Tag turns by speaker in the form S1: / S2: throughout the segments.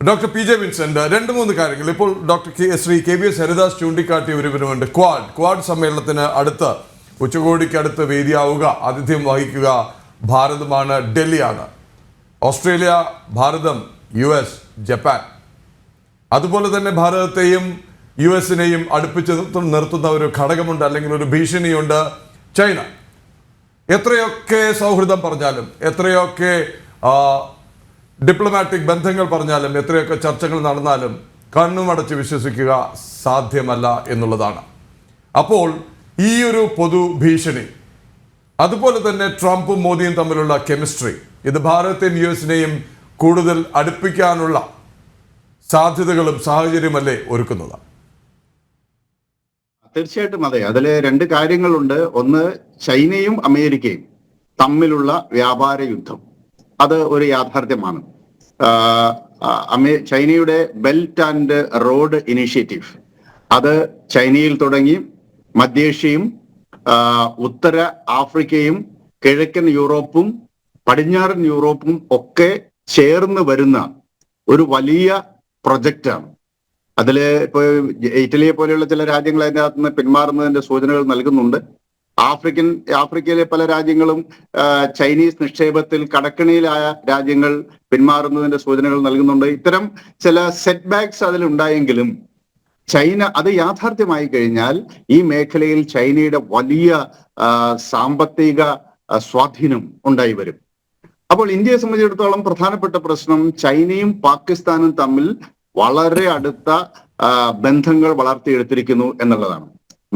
S1: Doctor P J Vincent, രണ്ട് മൂന്ന് കാര്യങ്ങൾ ഇപ്പോൾ Shri K V S Haridas ചൂണ്ടിക്കാട്ടിയ ഒരു വിവരമുണ്ട്. ക്വാഡ് സമ്മേളനത്തിന് ഉച്ചകോടിക്ക് അടുത്ത് വേദിയാവുക, ആതിഥ്യം വഹിക്കുക ഭാരതമാണ്, ഡൽഹിയാണ്. ഓസ്ട്രേലിയ, ഭാരതം, US, ജപ്പാൻ. അതുപോലെ തന്നെ ഭാരതത്തെയും US-നെയും അടുപ്പിച്ച് നിർത്തുന്ന ഒരു ഘടകമുണ്ട്, അല്ലെങ്കിൽ ഒരു ഭീഷണിയുണ്ട്, ചൈന. എത്രയൊക്കെ സൗഹൃദം പറഞ്ഞാലും, എത്രയൊക്കെ ഡിപ്ലോമാറ്റിക് ബന്ധങ്ങൾ പറഞ്ഞാലും, എത്രയൊക്കെ ചർച്ചകൾ നടന്നാലും കണ്ണുമടച്ച് വിശ്വസിക്കുക സാധ്യമല്ല എന്നുള്ളതാണ്. അപ്പോൾ ഈ ഒരു പൊതു ഭീഷണി, അതുപോലെ തന്നെ ട്രംപും മോദിയും തമ്മിലുള്ള കെമിസ്ട്രി, ഇത് ഭാരതത്തെയും US-നെയും കൂടുതൽ അടുപ്പിക്കാനുള്ള സാധ്യതകളും സാഹചര്യമല്ലേ ഒരുക്കുന്നത്?
S2: തീർച്ചയായിട്ടും അതെ. അതില് രണ്ട് കാര്യങ്ങളുണ്ട്. ഒന്ന്, ചൈനയും അമേരിക്കയും തമ്മിലുള്ള വ്യാപാര യുദ്ധം, അത് ഒരു യാഥാർത്ഥ്യമാണ്. ചൈനയുടെ ബെൽറ്റ് ആൻഡ് റോഡ് ഇനിഷ്യേറ്റീവ്, അത് ചൈനയിൽ തുടങ്ങി മധ്യേഷ്യയും ഉത്തര ആഫ്രിക്കയും കിഴക്കൻ യൂറോപ്പും പടിഞ്ഞാറൻ യൂറോപ്പും ഒക്കെ ചേർന്ന് വരുന്ന ഒരു വലിയ പ്രൊജക്റ്റാണ്. അതില് ഇപ്പൊ ഇറ്റലിയെ പോലെയുള്ള ചില രാജ്യങ്ങൾ അതിൻ്റെ അകത്ത് നിന്ന് പിന്മാറുന്നതിന്റെ സൂചനകൾ നൽകുന്നുണ്ട്. ആഫ്രിക്കയിലെ പല രാജ്യങ്ങളും ചൈനീസ് നിക്ഷേപത്തിൽ കടക്കണിയിലായ രാജ്യങ്ങൾ പിന്മാറുന്നതിന്റെ സൂചനകൾ നൽകുന്നുണ്ട്. ഇത്തരം ചില സെറ്റ് ബാക്സ് അതിലുണ്ടായെങ്കിലും ചൈന അത് യാഥാർത്ഥ്യമായി കഴിഞ്ഞാൽ ഈ മേഖലയിൽ ചൈനയുടെ വലിയ സാമ്പത്തിക സ്വാധീനം ഉണ്ടായി വരും. അപ്പോൾ ഇന്ത്യയെ സംബന്ധിച്ചിടത്തോളം പ്രധാനപ്പെട്ട പ്രശ്നം, ചൈനയും പാകിസ്ഥാനും തമ്മിൽ വളരെ അടുത്ത ബന്ധങ്ങൾ വളർത്തിയെടുത്തിരിക്കുന്നു എന്നുള്ളതാണ്.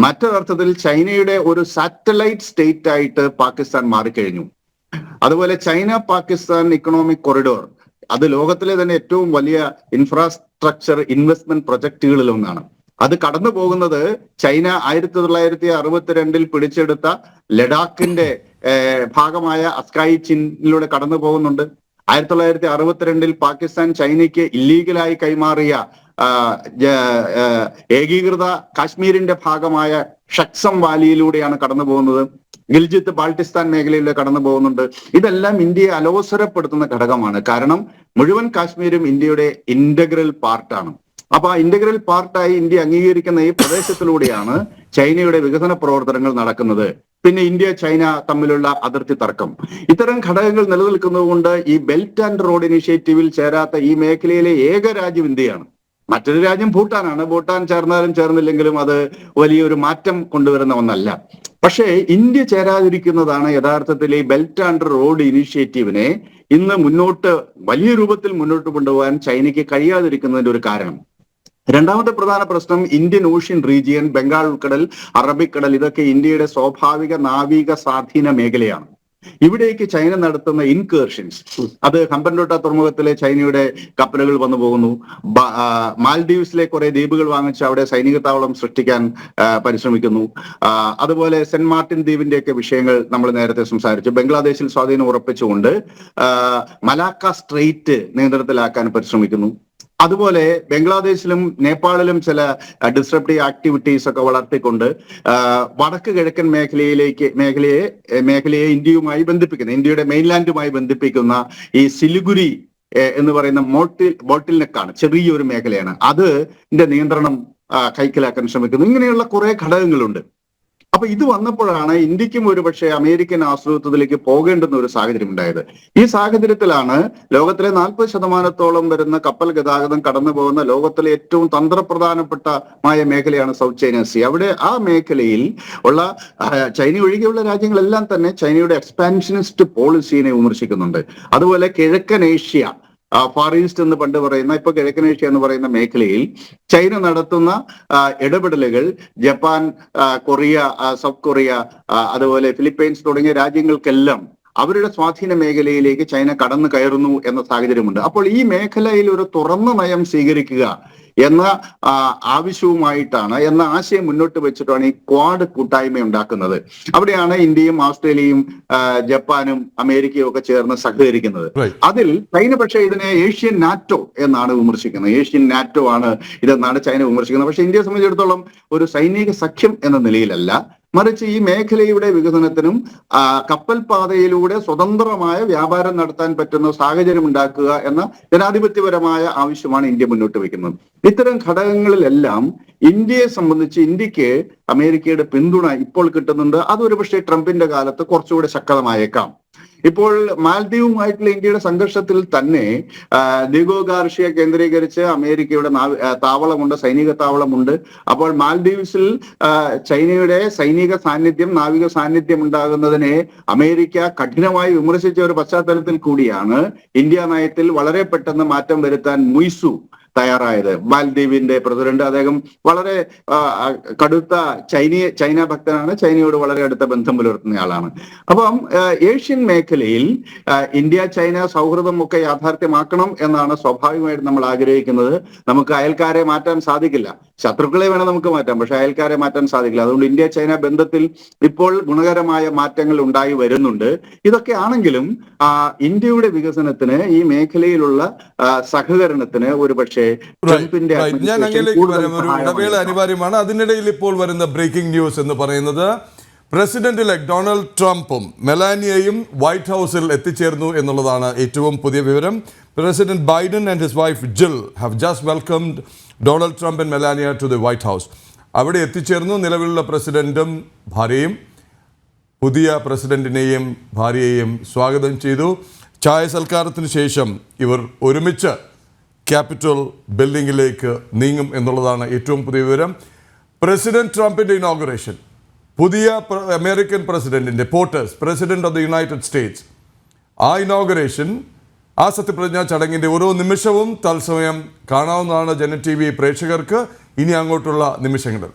S2: മറ്റൊരർത്ഥത്തിൽ ചൈനയുടെ ഒരു സാറ്റലൈറ്റ് സ്റ്റേറ്റ് ആയിട്ട് പാകിസ്ഥാൻ മാറിക്കഴിഞ്ഞു. അതുപോലെ ചൈന പാകിസ്ഥാൻ ഇക്കണോമിക് കൊറിഡോർ, അത് ലോകത്തിലെ തന്നെ ഏറ്റവും വലിയ ഇൻഫ്രാസ്ട്രക്ചർ ഇൻവെസ്റ്റ്മെന്റ് പ്രൊജക്ടുകളിൽ ഒന്നാണ്. അത് കടന്നു പോകുന്നത് ചൈന 1962 പിടിച്ചെടുത്ത ലഡാക്കിന്റെ ഭാഗമായ അസ്കായി ചിനിലൂടെ കടന്നു പോകുന്നുണ്ട്. 1962 പാകിസ്ഥാൻ ചൈനയ്ക്ക് ഇല്ലീഗലായി കൈമാറിയ ഏകീകൃത കാശ്മീരിന്റെ ഭാഗമായ ഷക്സം വാലിയിലൂടെയാണ് കടന്നു പോകുന്നത്. ഗിൽജിത്ത് ബാൾട്ടിസ്ഥാൻ മേഖലയിലൂടെ കടന്നു പോകുന്നുണ്ട്. ഇതെല്ലാം ഇന്ത്യയെ അലോസരപ്പെടുത്തുന്ന ഘടകമാണ്. കാരണം മുഴുവൻ കാശ്മീരും ഇന്ത്യയുടെ ഇന്റഗ്രൽ പാർട്ടാണ്. അപ്പൊ ആ ഇന്റഗ്രൽ പാർട്ടായി ഇന്ത്യ അംഗീകരിക്കുന്ന ഈ പ്രദേശത്തിലൂടെയാണ് ചൈനയുടെ വികസന പ്രവർത്തനങ്ങൾ നടക്കുന്നത്. പിന്നെ ഇന്ത്യ ചൈന തമ്മിലുള്ള അതിർത്തി തർക്കം, ഇത്തരം ഘടകങ്ങൾ നിലനിൽക്കുന്നതുകൊണ്ട് ഈ ബെൽറ്റ് ആൻഡ് റോഡ് ഇനിഷ്യേറ്റീവിൽ ചേരാത്ത ഈ മേഖലയിലെ ഏക രാജ്യം ഇന്ത്യയാണ്. മറ്റൊരു രാജ്യം ഭൂട്ടാനാണ്. ഭൂട്ടാൻ ചേർന്നാലും ചേർന്നില്ലെങ്കിലും അത് വലിയൊരു മാറ്റം കൊണ്ടുവരുന്ന ഒന്നല്ല. പക്ഷേ ഇന്ത്യ ചേരാതിരിക്കുന്നതാണ് യഥാർത്ഥത്തിൽ ഈ ബെൽറ്റ് ആൻഡ് റോഡ് ഇനിഷ്യേറ്റീവിനെ ഇന്ന് വലിയ രൂപത്തിൽ മുന്നോട്ട് കൊണ്ടുപോകാൻ ചൈനയ്ക്ക് കഴിയാതിരിക്കുന്നതിന്റെ ഒരു കാരണം. രണ്ടാമത്തെ പ്രധാന പ്രശ്നം, ഇന്ത്യൻ ഓഷ്യൻ റീജിയൻ, ബംഗാൾ ഉൾക്കടൽ, അറബിക്കടൽ, ഇതൊക്കെ ഇന്ത്യയുടെ സ്വാഭാവിക നാവിക സ്വാധീന മേഖലയാണ്. ഇവിടേക്ക് ചൈന നടത്തുന്ന ഇൻകേർഷൻസ്, അത് ഹമ്പൻടോട്ട തുറമുഖത്തിലെ ചൈനയുടെ കപ്പലുകൾ വന്നു പോകുന്നു. മാൽഡീവ്സിലെ കുറെ ദ്വീപുകൾ വാങ്ങിച്ച് അവിടെ സൈനിക താവളം സൃഷ്ടിക്കാൻ പരിശ്രമിക്കുന്നു. അതുപോലെ സെന്റ് മാർട്ടിൻ ദ്വീപിന്റെയൊക്കെ വിഷയങ്ങൾ നമ്മൾ നേരത്തെ സംസാരിച്ചു. ബംഗ്ലാദേശിൽ സ്വാധീനം ഉറപ്പിച്ചുകൊണ്ട് മലാക്ക സ്ട്രെയിറ്റ് നിയന്ത്രണത്തിലാക്കാൻ പരിശ്രമിക്കുന്നു. അതുപോലെ ബംഗ്ലാദേശിലും നേപ്പാളിലും ചില ഡിസ്റപ്റ്റീവ് ആക്ടിവിറ്റീസ് ഒക്കെ വളർത്തിക്കൊണ്ട് വടക്ക് കിഴക്കൻ മേഖലയെ ഇന്ത്യയുമായി ബന്ധിപ്പിക്കുന്ന, ഇന്ത്യയുടെ മെയിൻലാൻഡുമായി ബന്ധിപ്പിക്കുന്ന ഈ സിലിഗുരി എന്ന് പറയുന്ന ബോട്ടിൽ നെക്കാണ്, ചെറിയൊരു മേഖലയാണ്, അതിന്റെ നിയന്ത്രണം കൈക്കലാക്കാൻ ശ്രമിക്കുന്നു. ഇങ്ങനെയുള്ള കുറെ ഘടകങ്ങളുണ്ട്. അപ്പൊ ഇത് വന്നപ്പോഴാണ് ഇന്ത്യക്കും ഒരുപക്ഷെ അമേരിക്കൻ ആശ്രിതത്വത്തിലേക്ക് പോകേണ്ടുന്ന ഒരു സാഹചര്യം ഉണ്ടായത്. ഈ സാഹചര്യത്തിലാണ് ലോകത്തിലെ 40% വരുന്ന കപ്പൽ ഗതാഗതം കടന്നു പോകുന്ന ലോകത്തിലെ ഏറ്റവും തന്ത്രപ്രധാനപ്പെട്ടമായ മേഖലയാണ് സൗത്ത് ചൈന സീ. അവിടെ ആ മേഖലയിൽ ഉള്ള ചൈന ഒഴികെയുള്ള രാജ്യങ്ങളെല്ലാം തന്നെ ചൈനയുടെ എക്സ്പാൻഷനിസ്റ്റ് പോളിസിയെ വിമർശിക്കുന്നുണ്ട്. അതുപോലെ കിഴക്കൻ ഏഷ്യ, ഫാർ ഈസ്റ്റ് എന്ന് പണ്ട് പറയുന്ന, ഇപ്പൊ കിഴക്കൻ ഏഷ്യ എന്ന് പറയുന്ന മേഖലയിൽ ചൈന നടത്തുന്ന ഇടപെടലുകൾ ജപ്പാൻ, കൊറിയ, സൗത്ത് കൊറിയ, അതുപോലെ ഫിലിപ്പൈൻസ് തുടങ്ങിയ രാജ്യങ്ങൾക്കെല്ലാം അവരുടെ സ്വാധീന മേഖലയിലേക്ക് ചൈന കടന്നു കയറുന്നു എന്ന സാഹചര്യമുണ്ട്. അപ്പോൾ ഈ മേഖലയിൽ ഒരു തുറന്ന നയം സ്വീകരിക്കുക എന്ന ആവശ്യവുമായിട്ടാണ്, എന്ന ആശയം മുന്നോട്ട് വെച്ചിട്ടാണ് ഈ ക്വാഡ് കൂട്ടായ്മ ഉണ്ടാക്കുന്നത്. അവിടെയാണ് ഇന്ത്യയും ഓസ്ട്രേലിയയും ജപ്പാനും അമേരിക്കയും ഒക്കെ ചേർന്ന് സഹകരിക്കുന്നത്. അതിൽ ചൈന പക്ഷേ ഇതിനെ ഏഷ്യൻ നാറ്റോ എന്നാണ് വിമർശിക്കുന്നത്. ഏഷ്യൻ നാറ്റോ ആണ് ഇതെന്നാണ് ചൈന വിമർശിക്കുന്നത്. പക്ഷെ ഇന്ത്യയെ സംബന്ധിച്ചിടത്തോളം ഒരു സൈനിക സഖ്യം എന്ന നിലയിലല്ല, മറിച്ച് ഈ മേഖലയുടെ വികസനത്തിനും കപ്പൽ പാതയിലൂടെ സ്വതന്ത്രമായ വ്യാപാരം നടത്താൻ പറ്റുന്ന സാഹചര്യം ഉണ്ടാക്കുക എന്ന ജനാധിപത്യപരമായ ആവശ്യമാണ് ഇന്ത്യ മുന്നോട്ട് വയ്ക്കുന്നത്. ഇത്തരം ഘടകങ്ങളിലെല്ലാം ഇന്ത്യയെ സംബന്ധിച്ച് ഇന്ത്യക്ക് അമേരിക്കയുടെ പിന്തുണ ഇപ്പോൾ കിട്ടുന്നുണ്ട്. അതൊരു പക്ഷേ ട്രംപിന്റെ കാലത്ത് കുറച്ചുകൂടെ ശക്തമായേക്കാം. ഇപ്പോൾ മാൽദ്വീപുമായിട്ടുള്ള ഇന്ത്യയുടെ സംഘർഷത്തിൽ തന്നെ ദീഗോ ഗാർഷ്യ കേന്ദ്രീകരിച്ച് അമേരിക്കയുടെ താവളമുണ്ട്, സൈനിക താവളമുണ്ട്. അപ്പോൾ മാൽദ്വീപ്സിൽ ചൈനയുടെ സൈനിക സാന്നിധ്യം, നാവിക സാന്നിധ്യം ഉണ്ടാകുന്നതിനെ അമേരിക്ക കഠിനമായി വിമർശിച്ച ഒരു പശ്ചാത്തലത്തിൽ കൂടിയാണ് ഇന്ത്യ നയത്തിൽ വളരെ പെട്ടെന്ന് മാറ്റം വരുത്താൻ മുയ്സു തയ്യാറായത്. മാൽദ്വീപിന്റെ പ്രസിഡന്റ്, അദ്ദേഹം വളരെ കടുത്ത ചൈന ഭക്തനാണ്, ചൈനയോട് വളരെ അടുത്ത ബന്ധം പുലർത്തുന്നയാളാണ്. അപ്പം ഏഷ്യൻ മേഖലയിൽ ഇന്ത്യ ചൈന സൗഹൃദം ഒക്കെ യാഥാർത്ഥ്യമാക്കണം എന്നാണ് സ്വാഭാവികമായിട്ട് നമ്മൾ ആഗ്രഹിക്കുന്നത്. നമുക്ക് അയൽക്കാരെ മാറ്റാൻ സാധിക്കില്ല, ശത്രുക്കളെ വേണം നമുക്ക് മാറ്റാം, പക്ഷെ അയൽക്കാരെ മാറ്റാൻ സാധിക്കില്ല. അതുകൊണ്ട് ഇന്ത്യ ചൈന ബന്ധത്തിൽ ഇപ്പോൾ ഗുണകരമായ മാറ്റങ്ങൾ ഉണ്ടായി വരുന്നുണ്ട്. ഇതൊക്കെ ആണെങ്കിലും ഇന്ത്യയുടെ വികസനത്തിന്, ഈ മേഖലയിലുള്ള സഹകരണത്തിന് ഒരു പക്ഷേ
S1: ഞാൻ അങ്ങയിലേക്ക് വരാം. ഒരു ഇടവേള അനിവാര്യമാണ്. അതിനിടയിൽ ഇപ്പോൾ വരുന്ന ബ്രേക്കിംഗ് ന്യൂസ് എന്ന് പറയുന്നത് പ്രസിഡന്റ് ഇലക്ട് ഡൊണാൾഡ് ട്രംപും മെലാനിയയും വൈറ്റ് ഹൗസിൽ എത്തിച്ചേർന്നു എന്നുള്ളതാണ് ഏറ്റവും പുതിയ വിവരം. President Biden and his wife Jill have just welcomed Donald Trump and Melania to the White House. അവിടെ എത്തിച്ചേർന്നു. നിലവിലുള്ള പ്രസിഡന്റും ഭാര്യയും പുതിയ പ്രസിഡന്റിനെയും ഭാര്യയെയും സ്വാഗതം ചെയ്തു. ചായ സൽക്കാരത്തിന് ശേഷം ഇവർ ഒരുമിച്ച് ക്യാപിറ്റൽ ബിൽഡിങ്ങിലേക്ക് നീങ്ങും എന്നുള്ളതാണ് ഏറ്റവും പുതിയ വിവരം. പ്രസിഡന്റ് ട്രംപിൻ്റെ ഇനോഗറേഷൻ, പുതിയ അമേരിക്കൻ പ്രസിഡന്റിൻ്റെ president of the United States, ആ ഇനോഗറേഷൻ, ആ സത്യപ്രതിജ്ഞാ ചടങ്ങിൻ്റെ ഓരോ നിമിഷവും തത്സമയം കാണാവുന്നതാണ് ജന TV പ്രേക്ഷകർക്ക് ഇനി അങ്ങോട്ടുള്ള നിമിഷങ്ങളിൽ.